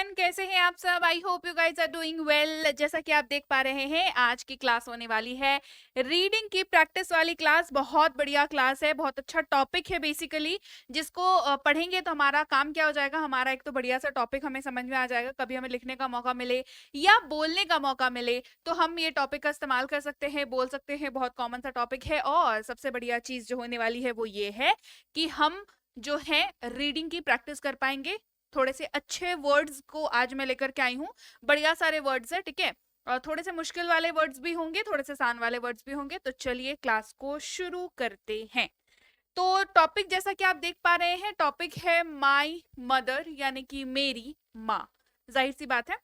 Everyone, कैसे हैं आप सब? I hope you guys are doing well. जैसा कि आप देख पा रहे हैं, आज की क्लास होने वाली है रीडिंग की प्रैक्टिस वाली क्लास। बहुत बढ़िया क्लास है, बहुत अच्छा टॉपिक है बेसिकली, जिसको पढ़ेंगे तो हमारा काम क्या हो जाएगा। हमारा एक तो बढ़िया सा टॉपिक हमें समझ में आ जाएगा। कभी हमें लिखने का मौका मिले या बोलने का मौका मिले तो हम ये टॉपिक का इस्तेमाल कर सकते हैं, बोल सकते हैं। बहुत कॉमन सा टॉपिक है और सबसे बढ़िया चीज जो होने वाली है वो ये है कि हम जो है रीडिंग की प्रैक्टिस कर पाएंगे। थोड़े से अच्छे वर्ड्स को आज मैं लेकर के आई हूँ। बढ़िया सारे वर्ड्स है, ठीक है। और थोड़े से मुश्किल वाले वर्ड्स भी होंगे, थोड़े से आसान वाले वर्ड्स भी होंगे। तो चलिए क्लास को शुरू करते हैं। तो टॉपिक जैसा कि आप देख पा रहे हैं, टॉपिक है माई मदर, यानी कि मेरी माँ। जाहिर सी बात है,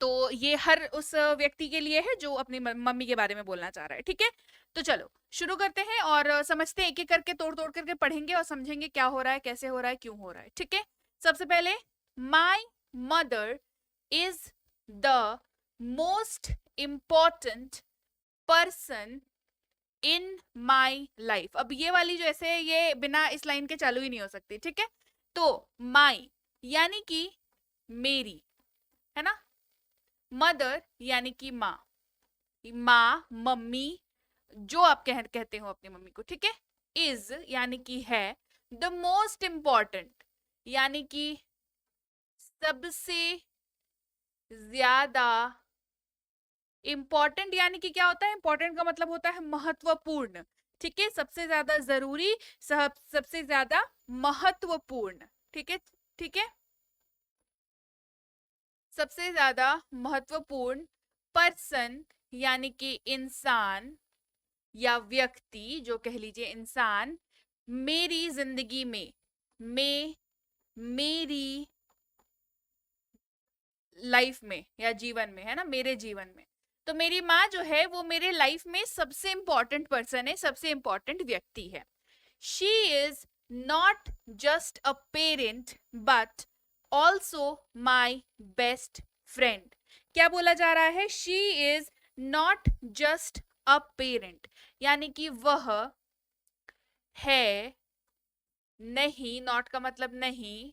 तो ये हर उस व्यक्ति के लिए है जो अपनी मम्मी के बारे में बोलना चाह रहा है, ठीक है। तो चलो शुरू करते हैं और समझते हैं। एक एक करके तोड़ तोड़ करके पढ़ेंगे और समझेंगे क्या हो रहा है, कैसे हो रहा है, क्यों हो रहा है, ठीक है। सबसे पहले, my mother is the most important person in my life. अब ये वाली जो ऐसे, ये बिना इस लाइन के चालू ही नहीं हो सकती, ठीक है। तो माई यानी कि मेरी, है ना। मदर यानी कि माँ, माँ मम्मी, जो आप कहते हो अपनी मम्मी को, ठीक है। इज यानी कि है, द मोस्ट इम्पॉर्टेंट यानी कि सबसे ज्यादा, इंपॉर्टेंट यानी कि क्या होता है, इंपॉर्टेंट का मतलब होता है महत्वपूर्ण, ठीक है। सबसे ज्यादा जरूरी, सबसे ज्यादा महत्वपूर्ण, ठीक है, ठीक है। सबसे ज्यादा महत्वपूर्ण पर्सन यानी कि इंसान या व्यक्ति, जो कह लीजिए इंसान, मेरी जिंदगी में मेरी लाइफ में या जीवन में, है ना, मेरे जीवन में। तो मेरी माँ जो है वो मेरे लाइफ में सबसे इंपॉर्टेंट पर्सन है, सबसे इंपॉर्टेंट व्यक्ति है। She is not just a parent but also my best friend. क्या बोला जा रहा है? She is not just a parent, यानी कि वह है नहीं, नॉट का मतलब नहीं,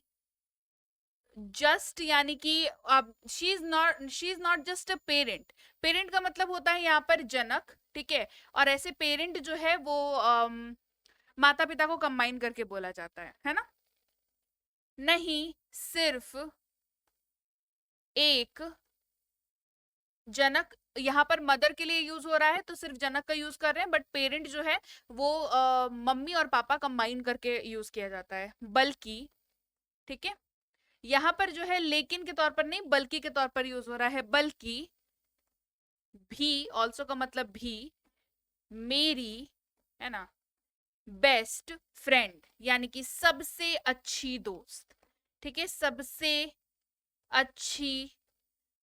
जस्ट यानी कि अब she is not just a parent. Parent का मतलब होता है यहाँ पर जनक, ठीक है। और ऐसे पेरेंट जो है वो माता पिता को कंबाइन करके बोला जाता है ना। नहीं सिर्फ एक जनक, यहाँ पर मदर के लिए यूज हो रहा है तो सिर्फ जनक का यूज कर रहे हैं, बट पेरेंट जो है वो मम्मी और पापा कंबाइन करके यूज किया जाता है, बल्कि, ठीक है। यहाँ पर जो है लेकिन के तौर पर नहीं, बल्कि के तौर पर यूज हो रहा है। बल्कि भी, ऑल्सो का मतलब भी, मेरी, है ना, बेस्ट फ्रेंड यानी कि सबसे अच्छी दोस्त, ठीक है, सबसे अच्छी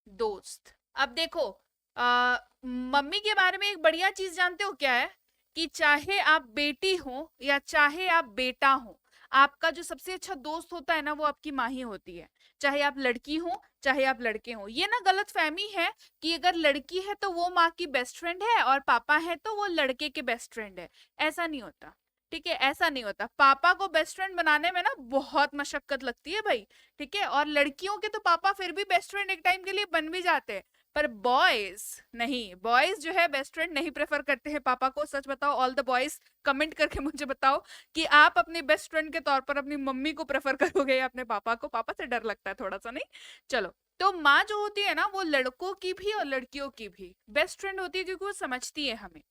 दोस्त। अब देखो, मम्मी के बारे में एक बढ़िया चीज जानते हो क्या है? कि चाहे आप बेटी हो या चाहे आप बेटा हो, आपका जो सबसे अच्छा दोस्त होता है ना, वो आपकी माँ ही होती है। चाहे आप लड़की हो चाहे आप लड़के हो। ये ना गलत फहमी है कि अगर लड़की है तो वो माँ की बेस्ट फ्रेंड है और पापा है तो वो लड़के के बेस्ट फ्रेंड है। ऐसा नहीं होता, ठीक है, ऐसा नहीं होता। पापा को बेस्ट फ्रेंड बनाने में ना बहुत मशक्कत लगती है भाई, ठीक है। और लड़कियों के तो पापा फिर भी बेस्ट फ्रेंड एक टाइम के लिए बन भी जाते हैं, पर बॉयज नहीं, बॉयज जो है बेस्ट फ्रेंड नहीं प्रेफर करते हैं पापा को। सच बताओ, ऑल द बॉयज कमेंट करके मुझे बताओ कि आप अपनी बेस्ट फ्रेंड के तौर पर अपनी मम्मी को प्रेफर करोगे या अपने पापा को? पापा से डर लगता है थोड़ा सा, नहीं? चलो, तो माँ जो होती है ना, वो लड़कों की भी और लड़कियों की भी बेस्ट फ्रेंड होती है, क्योंकि वो समझती है हमें।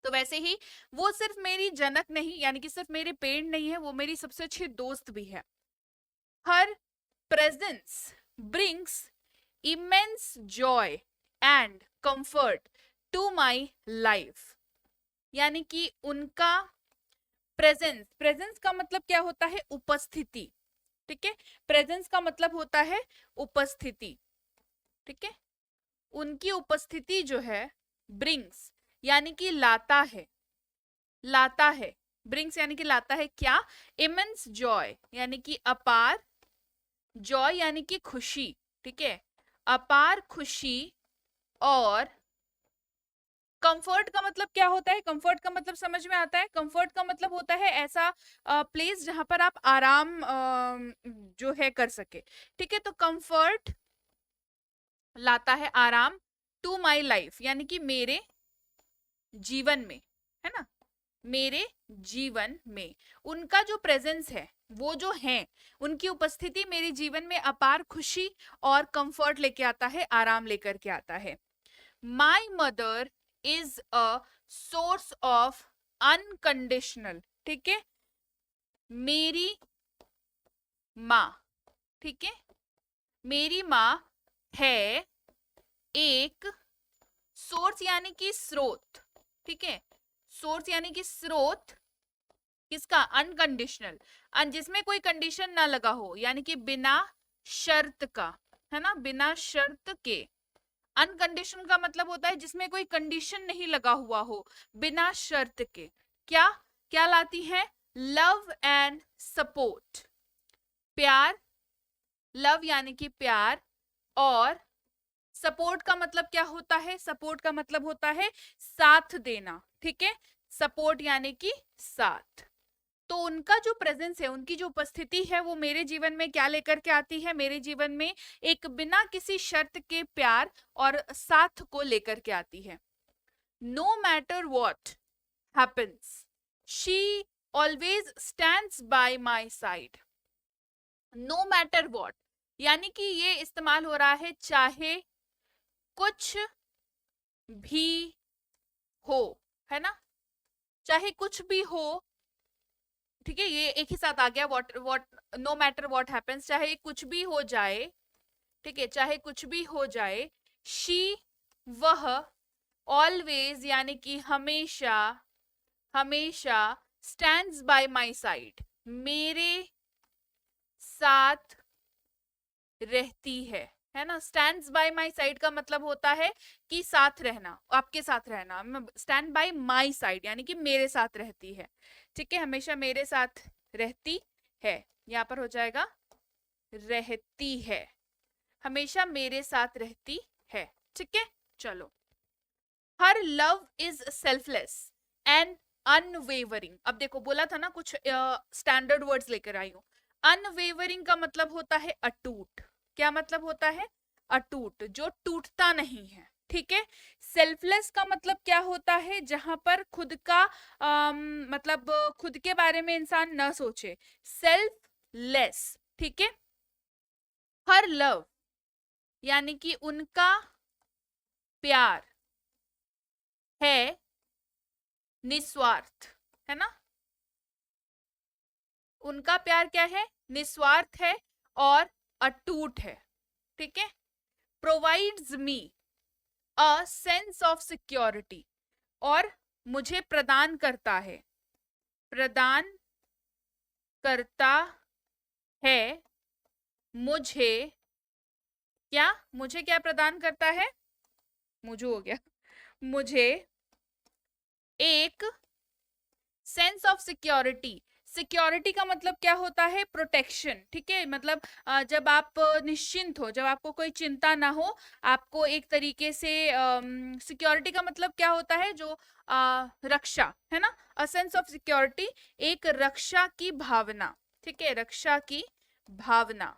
तो वैसे ही वो सिर्फ मेरी जनक नहीं, यानी कि सिर्फ मेरे पेरेंट नहीं है, वो मेरी सबसे अच्छी दोस्त भी है। Her presence brings immense joy and comfort to my life। यानी कि उनका प्रेजेंस, प्रेजेंस का मतलब क्या होता है? उपस्थिति, ठीक है। प्रेजेंस का मतलब होता है उपस्थिति, ठीक है। उनकी उपस्थिति जो है, ब्रिंग्स यानी कि लाता है, लाता है, ब्रिंग्स यानी कि लाता है क्या? इमेंस जॉय यानी कि अपार, जॉय यानी कि खुशी, ठीक है, अपार खुशी और कंफर्ट का मतलब क्या होता है? कंफर्ट का मतलब समझ में आता है? कंफर्ट का मतलब होता है ऐसा प्लेस जहां पर आप आराम जो है कर सके। ठीक है, तो कंफर्ट लाता है आराम टू माई लाइफ, यानी कि मेरे जीवन में, है ना, मेरे जीवन में उनका जो प्रेजेंस है, वो जो है, उनकी उपस्थिति मेरे जीवन में अपार खुशी और कंफर्ट लेके आता है, आराम लेकर के आता है। My mother is a source of unconditional, ठीक है, मेरी माँ, ठीक है, मेरी माँ है एक सोर्स यानी कि स्रोत, ठीक है, सोर्स यानी कि स्रोत किसका? अनकंडीशनल, जिसमें कोई कंडीशन ना लगा हो, यानी कि बिना शर्त का, है ना, बिना शर्त के। अनकंडीशनल का मतलब होता है जिसमें कोई कंडीशन नहीं लगा हुआ हो, बिना शर्त के। क्या क्या लाती है? लव एंड सपोर्ट, प्यार, लव यानी कि प्यार, और सपोर्ट का मतलब क्या होता है? सपोर्ट का मतलब होता है साथ देना, ठीक है, सपोर्ट यानी कि साथ। तो उनका जो प्रेजेंस है, उनकी जो उपस्थिति है, वो मेरे जीवन में क्या लेकर के आती है? मेरे जीवन में एक बिना किसी शर्त के प्यार और साथ को लेकर के आती है। No matter what happens she always stands by my side. No matter what यानी कि ये इस्तेमाल हो रहा है चाहे कुछ भी हो, है ना, चाहे कुछ भी हो, ठीक है, ये एक ही साथ आ गया, what what, no matter what happens, चाहे कुछ भी हो जाए, ठीक है, चाहे कुछ भी हो जाए, शी, वह, ऑलवेज यानी कि हमेशा, हमेशा, स्टैंड्स बाय माय साइड, मेरे साथ रहती है ना। स्टैंड्स बाय माय साइड का मतलब होता है कि साथ रहना, आपके साथ रहना। स्टैंड बाय माय साइड यानी कि मेरे साथ रहती है, ठीक है, हमेशा मेरे साथ रहती है, यहाँ पर हो जाएगा रहती है, हमेशा मेरे साथ रहती है, ठीक है। चलो, हर love is selfless and unwavering. अब देखो, बोला था ना कुछ स्टैंडर्ड वर्ड्स लेकर आई हूं। अनवेवरिंग का मतलब होता है अटूट। क्या मतलब होता है? अटूट, जो टूटता नहीं है, ठीक है। सेल्फलेस का मतलब क्या होता है? जहां पर खुद का मतलब खुद के बारे में इंसान न सोचे, सेल्फलेस, ठीक है। हर लव यानी कि उनका प्यार है निस्वार्थ, है ना, उनका प्यार क्या है? निस्वार्थ है और अटूट है, ठीक है। Provides me a sense of security, और मुझे प्रदान करता है, प्रदान करता है मुझे, क्या, मुझे क्या प्रदान करता है? मुझे हो गया, मुझे एक सेंस ऑफ सिक्योरिटी। सिक्योरिटी का मतलब क्या होता है? प्रोटेक्शन, ठीक है, मतलब जब आप निश्चिंत हो, जब आपको कोई चिंता ना हो, आपको एक तरीके से सिक्योरिटी का मतलब क्या होता है? जो रक्षा, है ना, अ सेंस ऑफ सिक्योरिटी, एक रक्षा की भावना, ठीक है, रक्षा की भावना।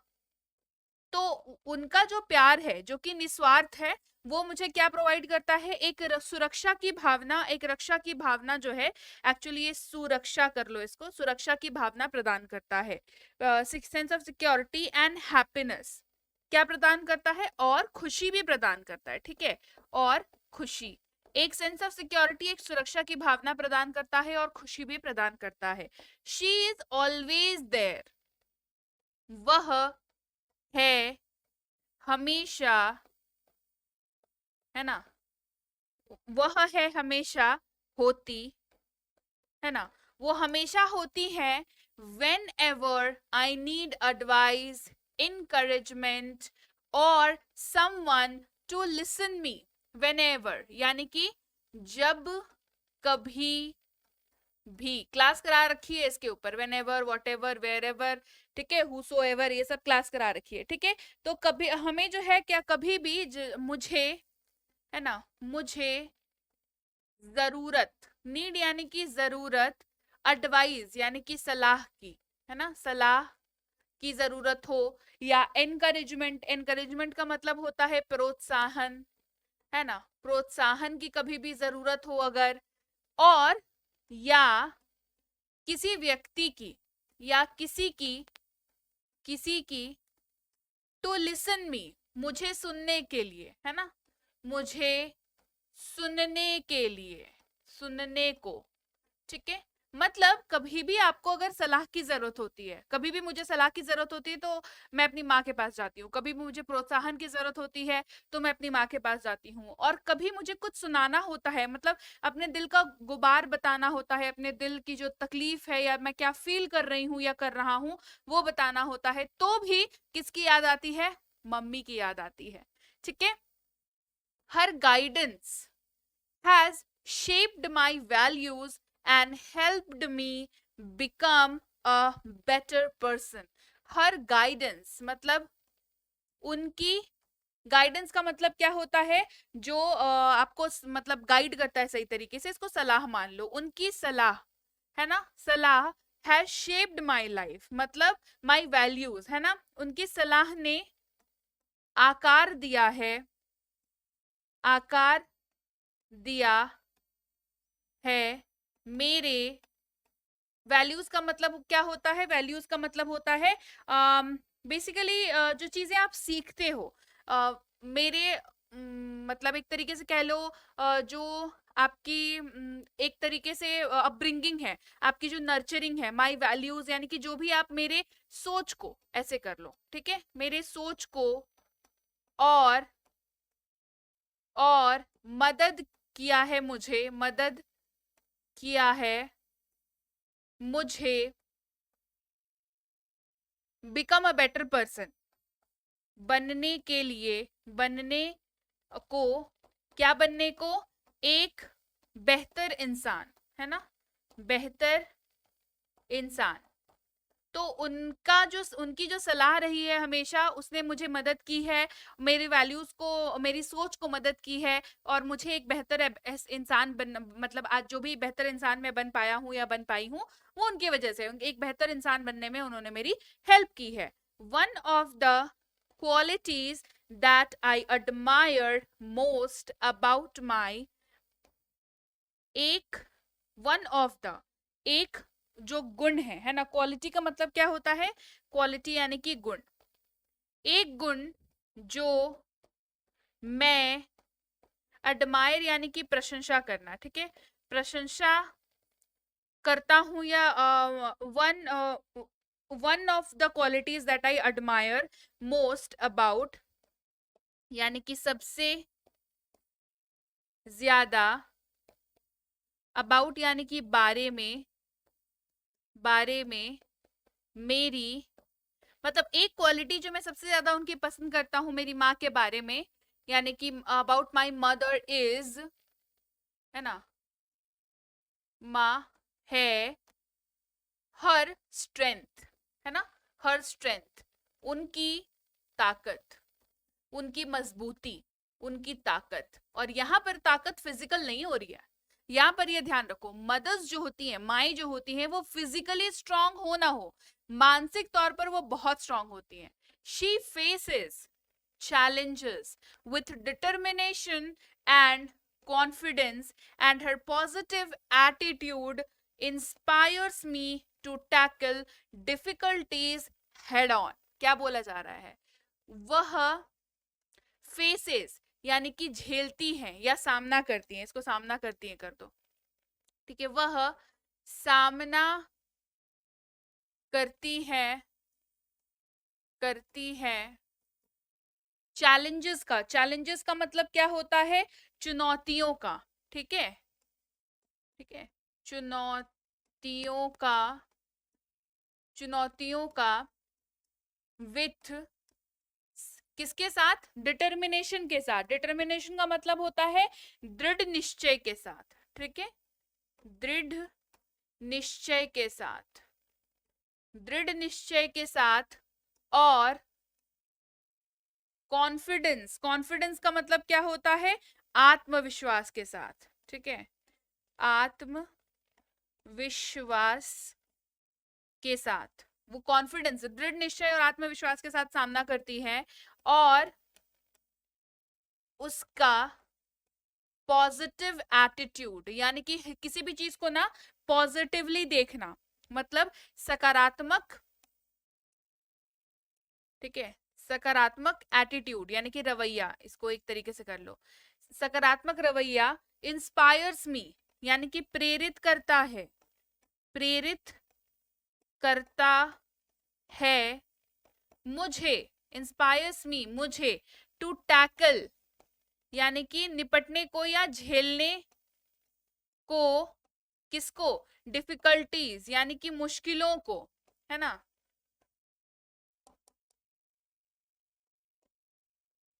तो उनका जो प्यार है, जो कि निस्वार्थ है, वो मुझे क्या प्रोवाइड करता है? एक सुरक्षा की भावना, एक रक्षा की भावना जो है, एक्चुअली ये सुरक्षा कर लो इसको, सुरक्षा की भावना प्रदान करता है, sense of security and happiness. क्या प्रदान करता है? और खुशी भी प्रदान करता है, ठीक है, और खुशी। एक सेंस ऑफ सिक्योरिटी, एक सुरक्षा की भावना प्रदान करता है और खुशी भी प्रदान करता है। शी इज ऑलवेज देयर, वह है हमेशा, है ना, वह है हमेशा, होती, है ना, वो हमेशा होती है। Whenever I need advice, encouragement और someone to listen me, whenever यानी कि जब कभी भी, क्लास करा रखी है इसके ऊपर, whenever, whatever, wherever, ठीक है, हुसो एवर, ये सब क्लास करा रखी है, ठीक है। तो कभी हमें जो है क्या, कभी भी मुझे, है ना, मुझे जरूरत, नीड यानी कि जरूरत, एडवाइस यानी कि सलाह की, है ना, सलाह की जरूरत हो, या एनकरेजमेंट, एनकरेजमेंट का मतलब होता है प्रोत्साहन, है ना, प्रोत्साहन की कभी भी जरूरत हो अगर, और या किसी व्यक्ति की, या किसी की टू लिसन मी, मुझे सुनने के लिए, है ना, मुझे सुनने के लिए, सुनने को, ठीक है। मतलब कभी भी आपको अगर सलाह की जरूरत होती है, कभी भी मुझे सलाह की जरूरत होती है तो मैं अपनी माँ के पास जाती हूँ, कभी भी मुझे प्रोत्साहन की जरूरत होती है तो मैं अपनी माँ के पास जाती हूँ, और कभी मुझे कुछ सुनाना होता है, मतलब अपने दिल का गुबार बताना होता है, अपने दिल की जो तकलीफ है या मैं क्या फील कर रही हूँ या कर रहा हूँ वो बताना होता है, तो भी किसकी याद आती है, मम्मी की याद आती है, ठीक है। हर guidance has shaped my values and helped me become a better person. Her guidance मतलब उनकी, गाइडेंस का मतलब क्या होता है, जो आपको मतलब गाइड करता है सही तरीके से, इसको सलाह मान लो, उनकी सलाह, है ना, सलाह हैज शेप्ड माई लाइफ, मतलब माई वैल्यूज, है ना, उनकी सलाह ने आकार दिया है, आकार दिया है मेरे, वैल्यूज का मतलब क्या होता है, वैल्यूज का मतलब होता है बेसिकली जो चीजें आप सीखते हो, मेरे मतलब एक तरीके से कह लो, जो आपकी एक तरीके से अपब्रिंगिंग है, आपकी जो नर्चरिंग है, माय वैल्यूज यानी कि जो भी आप मेरे सोच को, ऐसे कर लो, ठीक है, मेरे सोच को, और और मदद किया है, मुझे मदद किया है मुझे बिकम अ बेटर पर्सन, बनने के लिए, बनने को, क्या बनने को, एक बेहतर इंसान, है ना, बेहतर इंसान। तो उनका जो, उनकी जो सलाह रही है हमेशा, उसने मुझे मदद की है, मेरी वैल्यूज को, मेरी सोच को मदद की है, और मुझे एक बेहतर इंसान बन, मतलब आज जो भी बेहतर इंसान मैं बन पाया हूँ या बन पाई हूँ वो उनकी वजह से, एक बेहतर इंसान बनने में उन्होंने मेरी हेल्प की है। One of the qualities that I admired most about my, एक, वन ऑफ द, एक जो गुण है ना, क्वालिटी का मतलब क्या होता है, क्वालिटी यानी कि गुण, एक गुण जो मैं, एडमायर यानी कि प्रशंसा करना, ठीक है, प्रशंसा करता हूं, या one one of the qualities that I admire most about, यानी कि सबसे ज्यादा, अबाउट यानी कि बारे में, बारे में, मेरी, मतलब एक क्वालिटी जो मैं सबसे ज्यादा उनकी पसंद करता हूँ मेरी माँ के बारे में, यानी कि अबाउट माई मदर इज, है ना, माँ है हर स्ट्रेंथ, है ना, हर स्ट्रेंथ, उनकी ताकत, उनकी मजबूती, उनकी ताकत, और यहाँ पर ताकत फिजिकल नहीं हो रही है, यहाँ पर ये ध्यान रखो, मदर्स जो होती हैं, माएँ जो होती हैं, वो फिजिकली स्ट्रांग हो ना हो, मानसिक तौर पर वो बहुत स्ट्रांग होती हैं। She faces challenges with determination and confidence, and her positive attitude inspires me to tackle difficulties head on। क्या बोला जा रहा है, वह फेसेस यानी कि झेलती हैं या सामना करती हैं, इसको सामना करती हैं कर दो, ठीक है, वह सामना करती है, करती है चैलेंजेस का, चैलेंजेस का मतलब क्या होता है, चुनौतियों का, ठीक है, ठीक है, चुनौतियों का, चुनौतियों का, विथ, किसके साथ, डिटर्मिनेशन के साथ, डिटर्मिनेशन का मतलब होता है दृढ़ निश्चय के साथ, ठीक है, दृढ़ निश्चय के साथ, दृढ़ निश्चय के साथ, और कॉन्फिडेंस, कॉन्फिडेंस का मतलब क्या होता है, आत्मविश्वास के साथ, ठीक है, आत्मविश्वास के साथ, वो कॉन्फिडेंस, दृढ़ निश्चय और आत्मविश्वास के साथ सामना करती है, और उसका पॉजिटिव एटीट्यूड, यानी कि किसी भी चीज को ना पॉजिटिवली देखना, मतलब सकारात्मक, ठीक है, सकारात्मक एटीट्यूड यानी कि रवैया, इसको एक तरीके से कर लो, सकारात्मक रवैया इंस्पायर्स मी, यानी कि प्रेरित करता है, प्रेरित करता है मुझे, इंस्पायर्स मी मुझे, टू टैकल यानी कि निपटने को या झेलने को, किसको, डिफिकल्टीज यानी कि मुश्किलों को, है ना,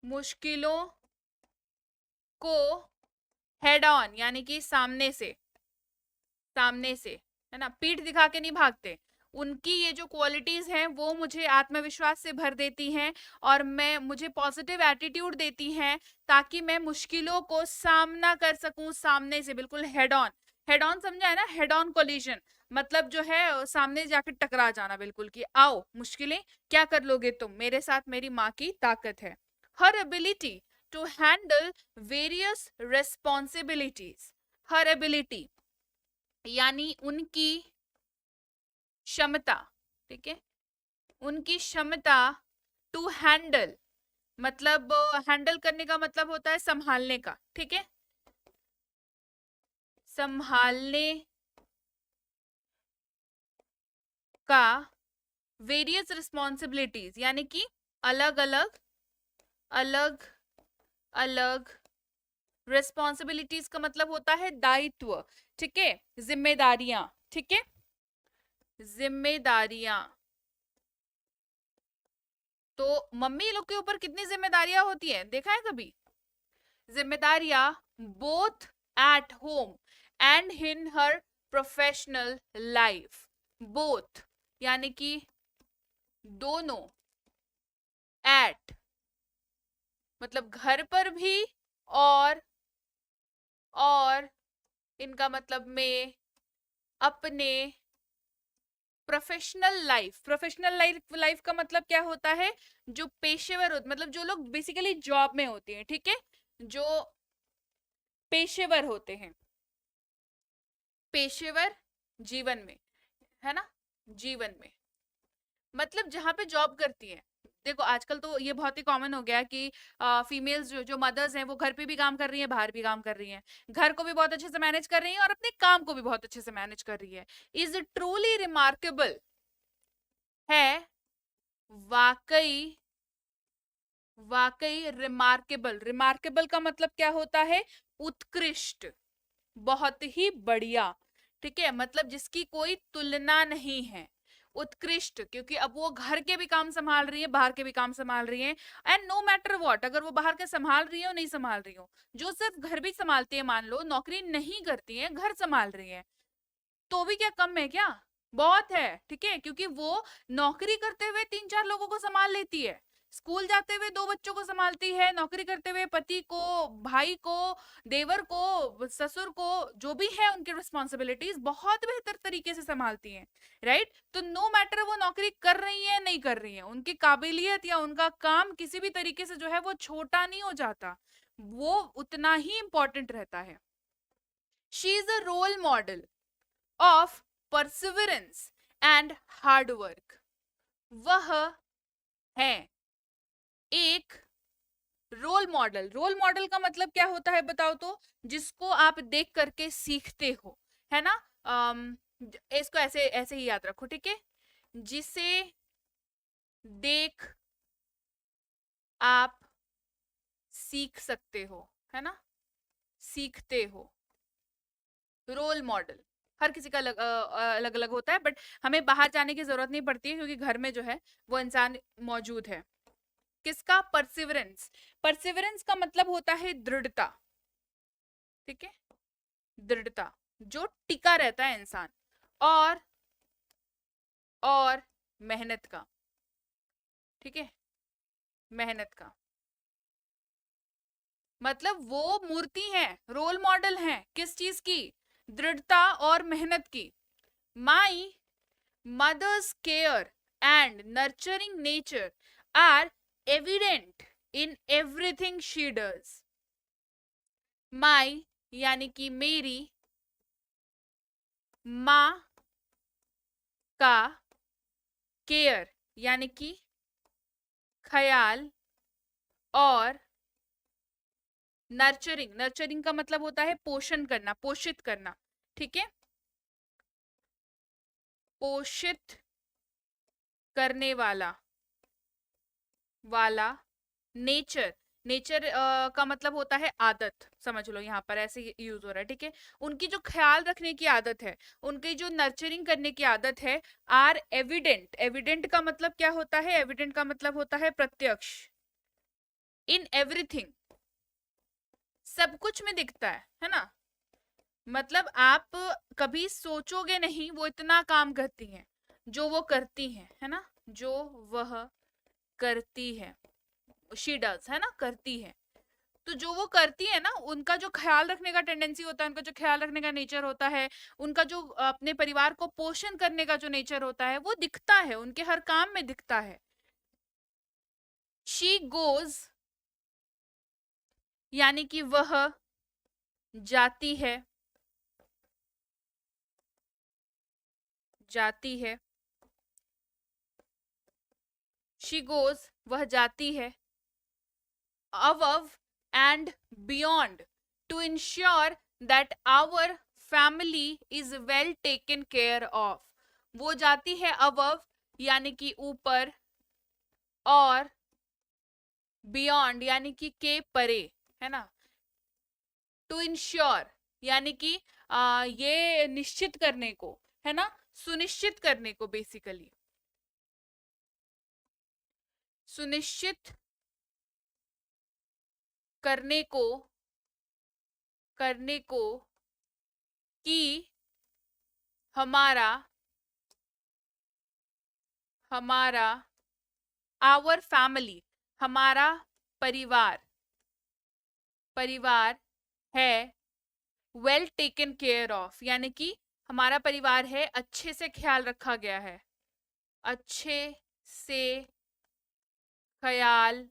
मुश्किलों को हेड ऑन यानी कि सामने से, सामने से, है ना, पीठ दिखा के नहीं भागते। उनकी ये जो क्वालिटीज हैं वो मुझे आत्मविश्वास से भर देती हैं, और मैं मुझे पॉजिटिव एटीट्यूड देती हैं, ताकि मैं मुश्किलों को सामना कर सकूं सामने से, बिल्कुल हेड ऑन। हेड ऑन समझा है ना, हेड ऑन कोलिजन, मतलब जो है सामने जाके टकरा जाना, बिल्कुल कि आओ मुश्किलें, क्या कर लोगे तुम, मेरे साथ मेरी माँ की ताकत है। Her ability to handle various responsibilities, her ability यानी उनकी क्षमता, ठीक है, उनकी क्षमता, टू हैंडल मतलब हैंडल करने का मतलब होता है संभालने का, ठीक है, संभालने का, वेरियस रिस्पॉन्सिबिलिटीज यानी कि अलग अलग, अलग अलग, रिस्पॉन्सिबिलिटीज का मतलब होता है दायित्व, ठीक है, जिम्मेदारियां, ठीक है, जिम्मेदारियां। तो मम्मी लोग के ऊपर कितनी जिम्मेदारियां होती है, देखा है कभी, जिम्मेदारियां, both at home and in her professional life, both यानी कि दोनों, एट मतलब घर पर भी, और इनका मतलब में, अपने professional life, professional life, life का मतलब क्या होता है, जो पेशेवर होते, मतलब जो लोग बेसिकली जॉब में होते हैं, ठीक है, जो पेशेवर होते हैं, पेशेवर जीवन में, है ना, जीवन में, मतलब जहां पे जॉब करती है। देखो आजकल तो ये बहुत ही कॉमन हो गया है कि फीमेल्स जो मदर्स हैं वो घर पे भी काम कर रही हैं, बाहर भी काम कर रही हैं, घर को भी बहुत अच्छे से मैनेज कर रही हैं और अपने काम को भी बहुत अच्छे से मैनेज कर रही है, इज ट्रूली रिमार्केबल, है वाकई, वाकई रिमार्केबल, रिमार्केबल का मतलब क्या होता है, उत्कृष्ट, बहुत ही बढ़िया, ठीक है, मतलब जिसकी कोई तुलना नहीं है, उत्कृष्ट, क्योंकि अब वो घर के भी काम संभाल रही है, बाहर के भी काम संभाल रही है, एंड नो मैटर व्हाट, अगर वो बाहर के संभाल रही हो नहीं संभाल रही हो, जो सिर्फ घर भी संभालती है, मान लो नौकरी नहीं करती है, घर संभाल रही है, तो भी क्या कम है क्या, बहुत है, ठीक है, क्योंकि वो नौकरी करते हुए तीन चार लोगों को संभाल लेती है, स्कूल जाते हुए दो बच्चों को संभालती है, नौकरी करते हुए पति को, भाई को, देवर को, ससुर को, जो भी है उनकी रिस्पॉन्सिबिलिटीज बहुत बेहतर तरीके से संभालती हैं, राइट। तो नो मैटर वो नौकरी कर रही है नहीं कर रही है, उनकी काबिलियत या उनका काम किसी भी तरीके से जो है वो छोटा नहीं हो जाता, वो उतना ही इंपॉर्टेंट रहता है। She is a role model of perseverance and hard work, वह है एक रोल मॉडल, रोल मॉडल का मतलब क्या होता है बताओ तो, जिसको आप देख करके सीखते हो, है ना, इसको ऐसे ऐसे ही याद रखो, ठीक है, जिसे देख आप सीख सकते हो, है ना, सीखते हो, रोल मॉडल हर किसी का अलग अलग अलग होता है, बट हमें बाहर जाने की जरूरत नहीं पड़ती है, क्योंकि घर में जो है वो इंसान मौजूद है। किसका, परसिवरेंस, परसिवरेंस का मतलब होता है दृढ़ता, ठीक है, दृढ़ता, जो टिका रहता है इंसान, और और मेहनत का, ठीक है, मेहनत का मतलब वो मूर्ति है, रोल मॉडल है, किस चीज की, दृढ़ता और मेहनत की। My mother's care and nurturing nature are evident in everything she does. My यानी कि मेरी, माँ का, केयर यानी कि ख्याल, और नर्चरिंग, नर्चरिंग का मतलब होता है पोषण करना, पोषित करना, ठीक है, पोषित करने वाला, नेचर, नेचर का मतलब होता है आदत, समझ लो यहाँ पर ऐसे यूज हो रहा है, ठीक है। उनकी जो ख्याल रखने की आदत है, उनकी जो नर्चरिंग करने की आदत है, आर एविडेंट, एविडेंट का मतलब क्या होता है, एविडेंट का मतलब होता है प्रत्यक्ष, इन एवरीथिंग, सब कुछ में दिखता है ना। मतलब आप कभी सोचोगे नहीं वो इतना काम करती हैं, जो वो करती हैं, है ना, जो वह करती है, शी डज, है ना, करती है। तो जो वो करती है ना, उनका जो ख्याल रखने का टेंडेंसी होता है, उनका जो ख्याल रखने का नेचर होता है, उनका जो अपने परिवार को पोषण करने का जो नेचर होता है, वो दिखता है, उनके हर काम में दिखता है। शी गोज यानी कि वह जाती है, जाती है, शी गोज वह जाती है, above and beyond to ensure that our family is well taken care of। वो जाती है above यानी कि ऊपर, और beyond यानी कि के परे, है ना, to ensure यानी कि ये निश्चित करने को, है ना, सुनिश्चित करने को, बेसिकली सुनिश्चित करने को, करने को कि हमारा, हमारा, आवर फैमिली, हमारा परिवार, परिवार है वेल टेकन केयर ऑफ, यानी कि हमारा परिवार है अच्छे से ख्याल रखा गया है, अच्छे से ख्याल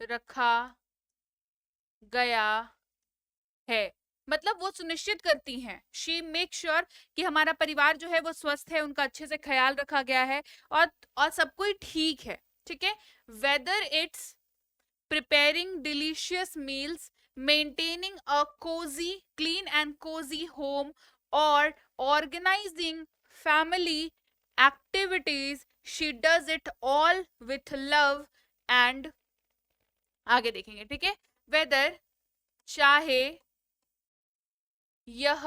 रखा गया है। मतलब वो सुनिश्चित करती हैं, शी मेक श्योर कि हमारा परिवार जो है वो स्वस्थ है, उनका अच्छे से ख्याल रखा गया है, और सब कोई ठीक है, ठीक है। Whether it's preparing delicious meals, maintaining a cozy, clean and cozy home, or organizing family activities, she does it all with love and, आगे देखेंगे, ठीक है, वेदर चाहे यह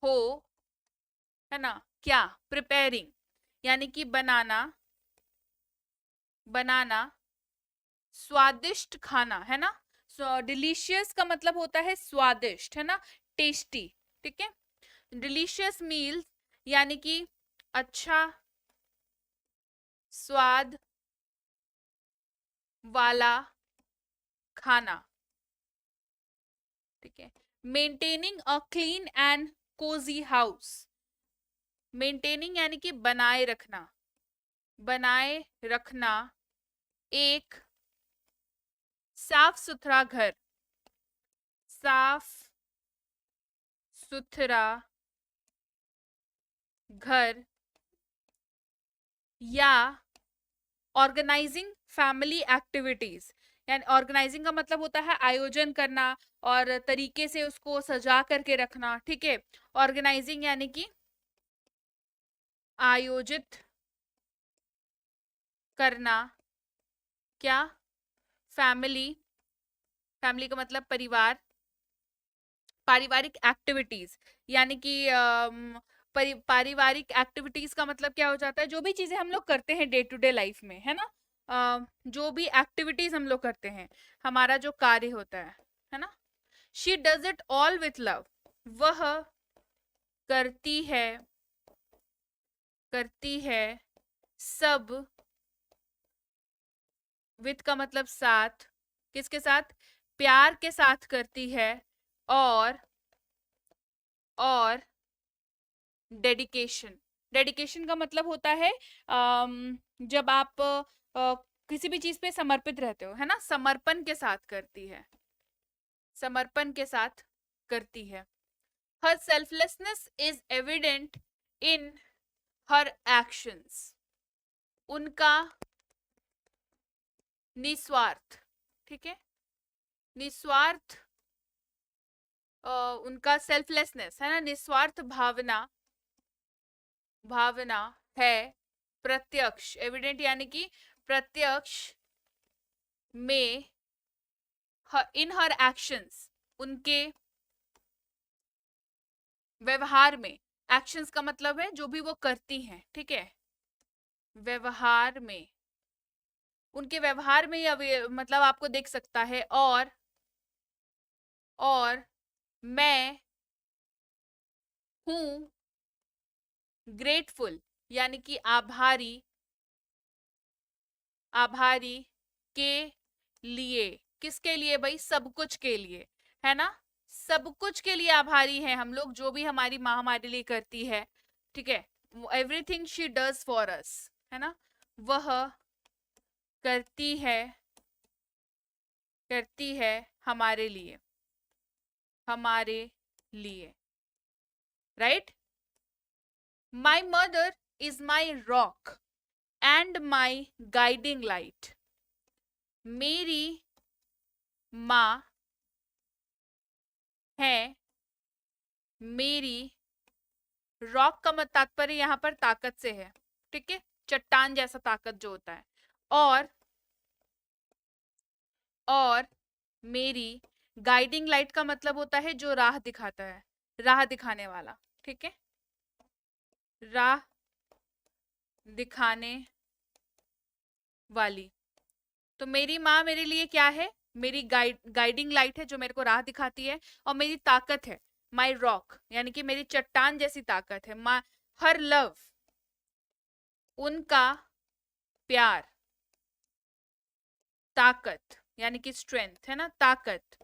हो, है ना, क्या, प्रिपेयरिंग यानी कि बनाना, बनाना, स्वादिष्ट खाना, है ना, डिलीशियस का मतलब होता है स्वादिष्ट, है ना, टेस्टी, ठीक है। डिलीशियस मील यानी कि अच्छा स्वाद वाला खाना, ठीक है। Maintaining a clean and cosy house, maintaining यानी कि बनाए रखना, बनाए रखना एक साफ सुथरा घर, साफ सुथरा घर, या ऑर्गेनाइजिंग फैमिली एक्टिविटीज, यानी ऑर्गेनाइजिंग का मतलब होता है आयोजन करना और तरीके से उसको सजा करके रखना, ठीक है। ऑर्गेनाइजिंग यानी कि आयोजित करना, क्या, फैमिली, फैमिली का मतलब परिवार, पारिवारिक एक्टिविटीज, यानी कि पारिवारिक एक्टिविटीज का मतलब क्या हो जाता है, जो भी चीजें हम लोग करते हैं डे टू डे लाइफ में, है ना, जो भी एक्टिविटीज हम लोग करते हैं, हमारा जो कार्य होता है ना। She does it all with love, वह करती है, करती है सब, विथ का मतलब साथ, किसके साथ, प्यार के साथ करती है, और और डेडिकेशन। डेडिकेशन का मतलब होता है जब आप किसी भी चीज पे समर्पित रहते हो, है ना, समर्पण के साथ करती है, समर्पण के साथ करती है। Her selflessness is evident in her actions. उनका निस्वार्थ, ठीक है, निस्वार्थ उनका सेल्फलेसनेस है ना, निस्वार्थ भावना, भावना है प्रत्यक्ष, एविडेंट यानी कि प्रत्यक्ष में, इन हर एक्शंस, उनके व्यवहार में। एक्शंस का मतलब है जो भी वो करती हैं, ठीक है, व्यवहार में, उनके व्यवहार में मतलब आपको देख सकता है। और मैं हूं ग्रेटफुल यानी कि आभारी, आभारी के लिए। किसके लिए भाई? सब कुछ के लिए, है ना, सब कुछ के लिए आभारी हैं हम लोग, जो भी हमारी माँ हमारे लिए करती है, ठीक है, everything she does for us, है ना, वह करती है, करती है हमारे लिए, हमारे लिए, right. My mother is my rock and my guiding light. मेरी माँ है मेरी, रॉक का मत तात्पर्य यहाँ पर ताकत से है, ठीक है, चट्टान जैसा ताकत जो होता है। और मेरी गाइडिंग लाइट का मतलब होता है जो राह दिखाता है, राह दिखाने वाला, ठीक है, राह दिखाने वाली। तो मेरी माँ मेरे लिए क्या है? मेरी गाइडिंग लाइट है जो मेरे को राह दिखाती है, और मेरी ताकत है, माई रॉक यानी कि मेरी चट्टान जैसी ताकत है। माँ, हर लव, उनका प्यार, ताकत यानी कि स्ट्रेंथ, है ना, ताकत,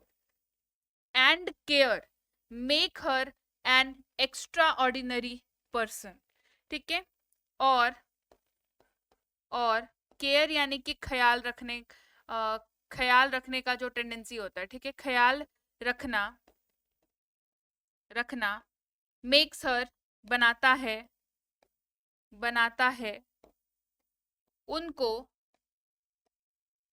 and care make her an extra ordinary person, ठीक है। और और केयर यानी कि ख्याल रखने, ख्याल रखने का जो टेंडेंसी होता है, ठीक है, ख्याल रखना, रखना, मेक्स हर बनाता है, बनाता है उनको,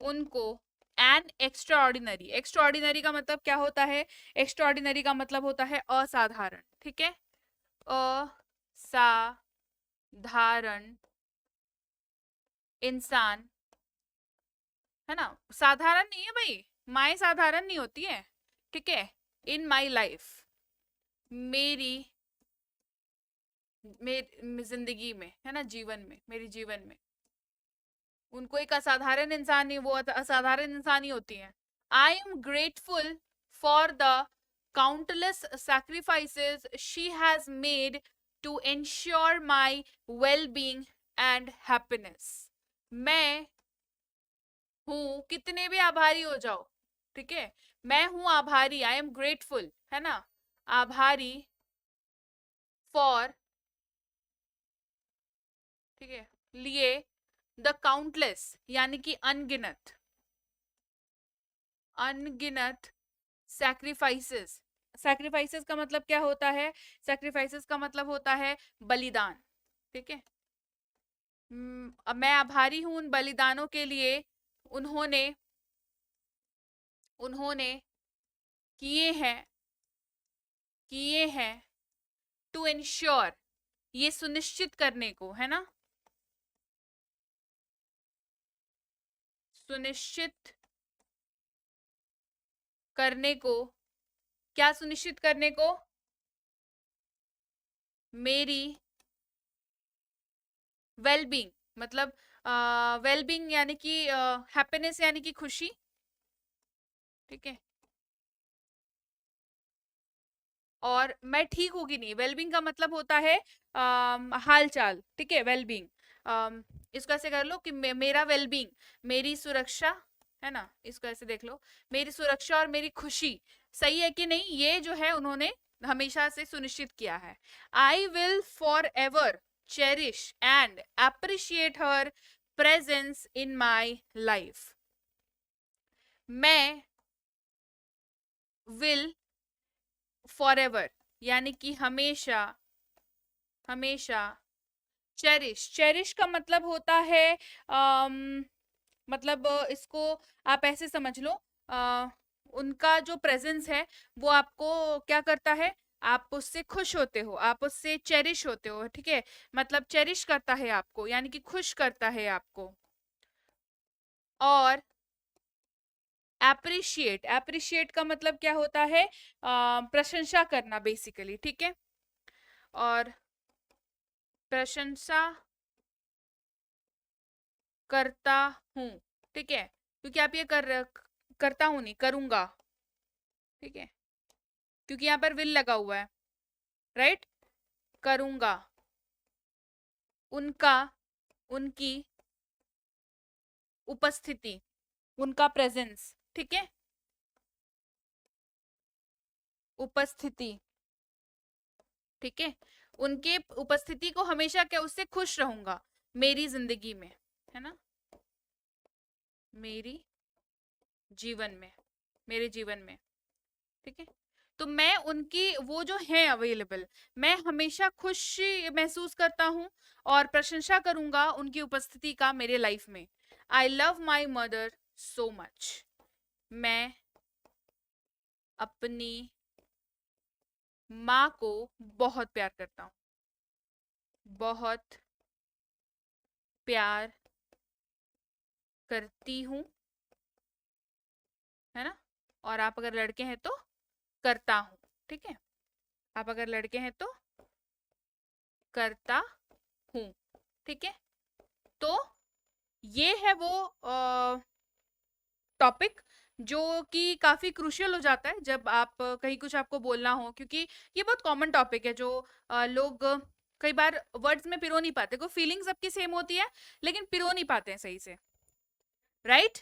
उनको an extra ordinary. Extra ordinary का मतलब क्या होता है? एक्स्ट्रा ऑर्डिनरी का मतलब होता है असाधारण, ठीक है, असाधारण इंसान, है ना, साधारण नहीं है भाई, माई साधारण नहीं होती है, ठीक है, इन माई लाइफ, मेरी, मेरी जिंदगी में, है ना, जीवन में, मेरी जीवन में, उनको एक असाधारण इंसान नहीं, वो असाधारण इंसान ही होती हैं। I am grateful for the countless sacrifices she has made to ensure my well being and happiness. मैं हूं, कितने भी आभारी हो जाओ, ठीक है, मैं हूं आभारी, आई एम ग्रेटफुल, है ना, आभारी फॉर, ठीक है, लिए, द काउंटलेस यानी कि अनगिनत, अनगिनत सैक्रिफाइसेस। सैक्रिफाइसेस का मतलब क्या होता है? सैक्रिफाइसेस का मतलब होता है बलिदान, ठीक है, अब मैं आभारी हूं उन बलिदानों के लिए, उन्होंने, उन्होंने किए हैं, किए हैं, टू इंश्योर, ये सुनिश्चित करने को, है ना, सुनिश्चित करने को, क्या सुनिश्चित करने को? मेरी वेलबींग, मतलब वेलबींग यानी कि हैप्पीनेस यानी कि खुशी, ठीक है, और मैं ठीक हूँ कि नहीं, वेलबींग का मतलब होता है हाल चाल, ठीक है, वेलबींग, इसको ऐसे कर लो कि मेरा वेलबींग, मेरी सुरक्षा, है ना, इसको ऐसे देख लो, मेरी सुरक्षा और मेरी खुशी सही है कि नहीं, ये जो है उन्होंने हमेशा से सुनिश्चित किया है। I will for ever cherish and appreciate her presence in my life. मैं विल फॉर एवर यानी कि हमेशा, हमेशा। चेरिश, चेरिश का मतलब होता है मतलब इसको आप ऐसे समझ लो, उनका जो प्रेजेंस है वो आपको क्या करता है, आप उससे खुश होते हो, आप उससे चेरिश होते हो, ठीक है। मतलब चेरिश करता है आपको यानी कि खुश करता है आपको। और एप्रिशिएट, एप्रिशिएट का मतलब क्या होता है, प्रशंसा करना बेसिकली, ठीक है। और प्रशंसा करता हूँ, ठीक है, क्योंकि आप ये करता हूँ नहीं, करूंगा, ठीक है, क्योंकि यहाँ पर विल लगा हुआ है, राइट। करूंगा, उनका, उनकी उपस्थिति, उनका प्रेजेंस, ठीक है, उपस्थिति, ठीक है। उनके उपस्थिति को हमेशा क्या, उससे खुश रहूंगा मेरी जिंदगी में, है ना, मेरी जीवन में, मेरे जीवन में, ठीक है। तो मैं उनकी वो जो है अवेलेबल, मैं हमेशा खुशी महसूस करता हूँ और प्रशंसा करूंगा उनकी उपस्थिति का मेरे लाइफ में। I love my mother so much. मैं अपनी माँ को बहुत प्यार करता हूँ, बहुत प्यार करती हूँ, है ना। और आप अगर लड़के हैं तो करता हूँ, ठीक है। आप अगर लड़के हैं तो करता हूँ, ठीक है। तो ये है वो टॉपिक जो कि काफी क्रूशियल हो जाता है जब आप कहीं कुछ आपको बोलना हो, क्योंकि ये बहुत कॉमन टॉपिक है जो लोग कई बार वर्ड्स में पिरो नहीं पाते। कोई फीलिंग सबकी सेम होती है लेकिन पिरो नहीं पाते हैं सही से, राइट।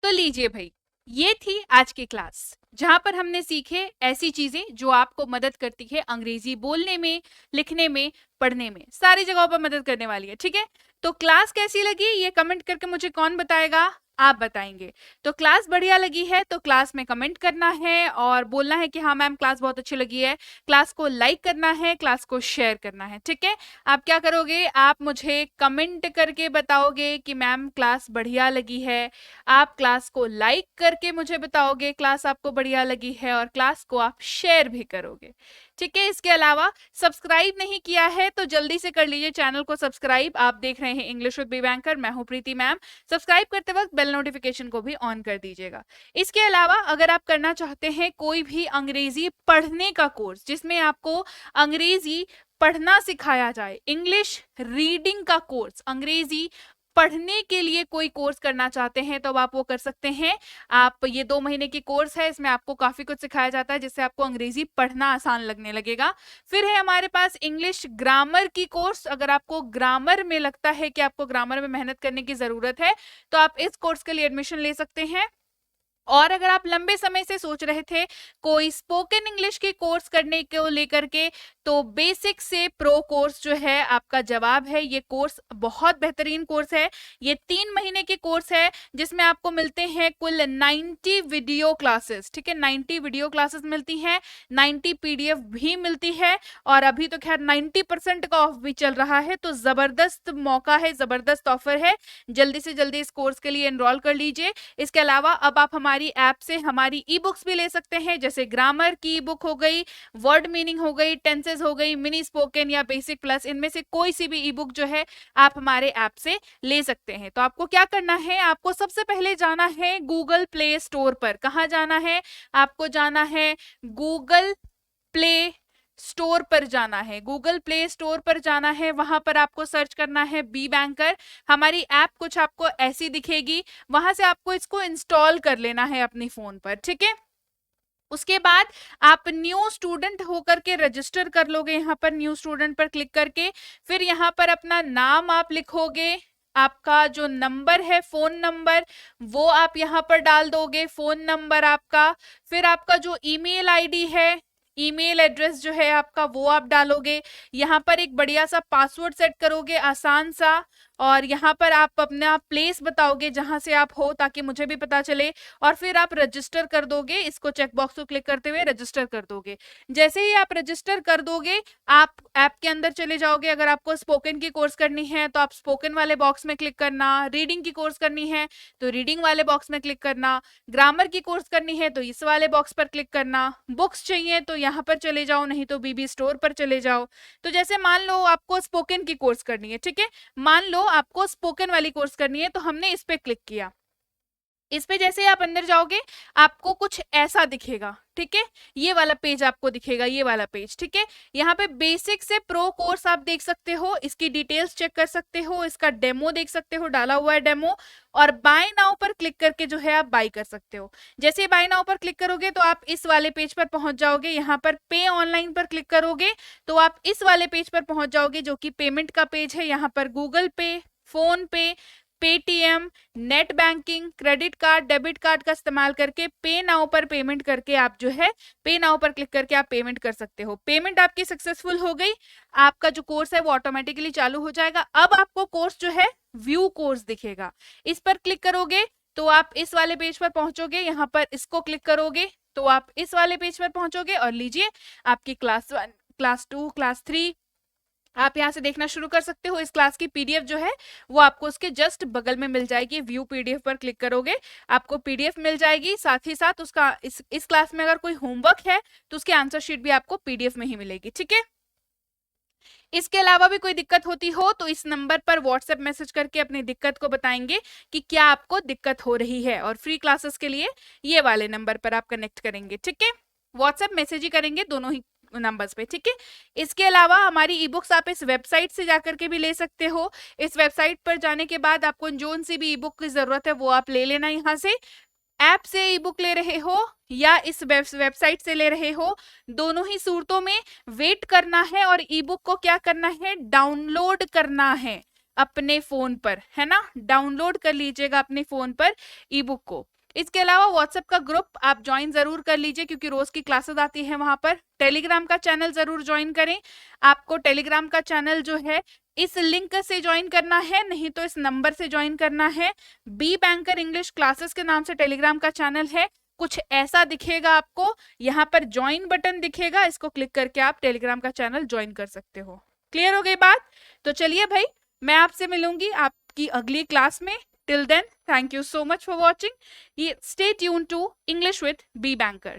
तो लीजिए भाई, ये थी आज की क्लास जहां पर हमने सीखे ऐसी चीजें जो आपको मदद करती है अंग्रेजी बोलने में, लिखने में, पढ़ने में, सारी जगहों पर मदद करने वाली है, ठीक है। तो क्लास कैसी लगी ये कमेंट करके मुझे कौन बताएगा, आप बताएंगे। तो क्लास बढ़िया लगी है तो क्लास में कमेंट करना है और बोलना है कि हाँ मैम क्लास बहुत अच्छी लगी है। क्लास को लाइक करना है, क्लास को शेयर करना है, ठीक है। आप क्या करोगे, आप मुझे कमेंट करके बताओगे कि मैम क्लास बढ़िया लगी है, आप क्लास को लाइक करके मुझे बताओगे क्लास आपको बढ़िया लगी है, और क्लास को आप शेयर भी करोगे, ठीक है। इसके अलावा सब्सक्राइब नहीं किया है तो जल्दी से कर लीजिए चैनल को सब्सक्राइब। आप देख रहे हैं इंग्लिश विद बी बैंकर, मैं हूं प्रीति मैम। सब्सक्राइब करते वक्त बेल नोटिफिकेशन को भी ऑन कर दीजिएगा। इसके अलावा अगर आप करना चाहते हैं कोई भी अंग्रेजी पढ़ने का कोर्स जिसमें आपको अंग्रेजी पढ़ना सिखाया जाए, इंग्लिश रीडिंग का कोर्स, अंग्रेजी पढ़ने के लिए कोई कोर्स करना चाहते हैं तो आप वो कर सकते हैं। आप ये 2 महीने की कोर्स है, इसमें आपको काफी कुछ सिखाया जाता है जिससे आपको अंग्रेजी पढ़ना आसान लगने लगेगा। फिर है हमारे पास इंग्लिश ग्रामर की कोर्स। अगर आपको ग्रामर में लगता है कि आपको ग्रामर में मेहनत करने की जरूरत है तो आप इस कोर्स के लिए एडमिशन ले सकते हैं। और अगर आप लंबे समय से सोच रहे थे कोई स्पोकन इंग्लिश के कोर्स करने को लेकर के, तो बेसिक से प्रो कोर्स जो है आपका जवाब है। ये कोर्स बहुत बेहतरीन कोर्स है। ये 3 महीने के कोर्स है जिसमें आपको मिलते हैं कुल 90 वीडियो क्लासेस, ठीक है। 90 वीडियो क्लासेस मिलती हैं, 90 पीडीएफ भी मिलती है, और अभी तो खैर 90% का ऑफ भी चल रहा है। तो जबरदस्त मौका है, जबरदस्त ऑफर है, जल्दी से जल्दी इस कोर्स के लिए एनरोल कर लीजिए। इसके अलावा अब आप हमारी ऐप से हमारी ई बुक्स भी ले सकते हैं, जैसे ग्रामर की ई बुक हो गई, वर्ड मीनिंग हो गई, टेंसेस हो गई, मिनी स्पोकन या बेसिक प्लस, इनमें से कोई सी भी ई बुक जो है आप हमारे ऐप से ले सकते हैं। तो आपको क्या करना है, आपको सबसे पहले जाना है गूगल प्ले स्टोर पर। कहाँ जाना है, आपको जाना है गूगल प्ले स्टोर पर जाना है, गूगल प्ले स्टोर पर जाना है, वहां पर आपको सर्च करना है बी बैंकर। हमारी ऐप कुछ आपको ऐसी दिखेगी, वहां से आपको इसको इंस्टॉल कर लेना है अपनी फोन पर, ठीक है। उसके बाद आप न्यू स्टूडेंट होकर के रजिस्टर कर लोगे, यहाँ पर न्यू स्टूडेंट पर क्लिक करके। फिर यहाँ पर अपना नाम आप लिखोगे, आपका जो नंबर है फोन नंबर वो आप यहाँ पर डाल दोगे, फोन नंबर आपका, फिर आपका जो ईमेल आईडी है, ईमेल एड्रेस जो है आपका वो आप डालोगे, यहाँ पर एक बढ़िया सा पासवर्ड सेट करोगे आसान सा, और यहाँ पर आप अपना प्लेस बताओगे जहां से आप हो ताकि मुझे भी पता चले, और फिर आप रजिस्टर कर दोगे, इसको चेक बॉक्स को क्लिक करते हुए रजिस्टर कर दोगे। जैसे ही आप रजिस्टर कर दोगे आप ऐप के अंदर चले जाओगे। अगर आपको स्पोकन की कोर्स करनी है तो आप स्पोकन वाले बॉक्स में क्लिक करना, रीडिंग की कोर्स करनी है तो रीडिंग वाले बॉक्स में क्लिक करना, ग्रामर की कोर्स करनी है तो इस वाले बॉक्स पर क्लिक करना, बुक्स चाहिए तो यहाँ पर चले जाओ, नहीं तो बीबी स्टोर पर चले जाओ। तो जैसे मान लो आपको स्पोकन की कोर्स करनी है, ठीक है, मान लो आपको स्पोकन वाली कोर्स करनी है तो हमने इस पे क्लिक किया। इस पे जैसे आप अंदर जाओगे आपको कुछ ऐसा दिखेगा, ठीक है, ये वाला पेज आपको दिखेगा, ये वाला पेज, ठीक है। यहाँ पे बेसिक से प्रो कोर्स आप देख सकते हो, इसकी डिटेल्स चेक कर सकते हो, इसका डेमो देख सकते हो, डाला हुआ है डेमो, और बाय नाउ पर क्लिक करके जो है आप बाय कर सकते हो। जैसे बाय नाउ पर क्लिक करोगे तो आप इस वाले पेज पर पहुंच जाओगे, यहाँ पर पे ऑनलाइन पर क्लिक करोगे तो आप इस वाले पेज पर पहुंच जाओगे जो कि पेमेंट का पेज है। यहाँ पर गूगल पे, फोन पे, Paytm, net banking, credit card, debit card का इस्तेमाल करके पे नाउ पर पेमेंट करके आप जो है पे नाउ पर क्लिक करके आप पेमेंट कर सकते हो। पेमेंट आपकी सक्सेसफुल हो गई, आपका जो कोर्स है वो ऑटोमेटिकली चालू हो जाएगा। अब आपको कोर्स जो है व्यू कोर्स दिखेगा, इस पर क्लिक करोगे तो आप इस वाले पेज पर पहुंचोगे, यहाँ पर इसको क्लिक करोगे तो आप इस वाले पेज पर पहुंचोगे, और लीजिए आपकी क्लास 1, क्लास 2, क्लास 3 आप यहाँ से देखना शुरू कर सकते हो। इस क्लास की पीडीएफ जो है वो आपको उसके जस्ट बगल में मिल जाएगी, व्यू पीडीएफ पर क्लिक करोगे आपको पीडीएफ मिल जाएगी, साथ ही साथ उसका इस क्लास में अगर कोई होमवर्क है तो उसकी आंसर शीट भी आपको पीडीएफ में ही मिलेगी, ठीक है। इसके अलावा भी कोई दिक्कत होती हो तो इस नंबर पर व्हाट्सएप मैसेज करके अपनी दिक्कत को बताएंगे कि क्या आपको दिक्कत हो रही है, और फ्री क्लासेस के लिए ये वाले नंबर पर आप कनेक्ट करेंगे, ठीक है, व्हाट्सएप मैसेज ही करेंगे दोनों ही नंबर्स पे, ठीक है। इसके अलावा हमारी ई बुक्स आप इस वेबसाइट से जाकर के भी ले सकते हो। इस वेबसाइट पर जाने के बाद आपको जोन सी भी ई बुक की जरूरत है वो आप ले लेना, यहाँ से ऐप से ई बुक ले रहे हो या इस वेबसाइट से ले रहे हो, दोनों ही सूरतों में वेट करना है और ई बुक को क्या करना है, डाउनलोड करना है अपने फोन पर, है ना, डाउनलोड कर लीजिएगा अपने फोन पर ई बुक को। इसके अलावा व्हाट्सएप का ग्रुप आप ज्वाइन जरूर कर लीजिए क्योंकि रोज की क्लासेस आती है वहां पर। टेलीग्राम का चैनल जरूर ज्वाइन करें, आपको टेलीग्राम का चैनल जो है इस लिंक से ज्वाइन करना है, नहीं तो इस नंबर से ज्वाइन करना है। बी बैंकर इंग्लिश क्लासेस के नाम से टेलीग्राम का चैनल है, कुछ ऐसा दिखेगा आपको, यहाँ पर ज्वाइन बटन दिखेगा, इसको क्लिक करके आप टेलीग्राम का चैनल ज्वाइन कर सकते हो। क्लियर हो गई बात? तो चलिए भाई, मैं आपसे मिलूंगी आपकी अगली क्लास में। Till then, thank you so much for watching. Stay tuned to English with B Banker.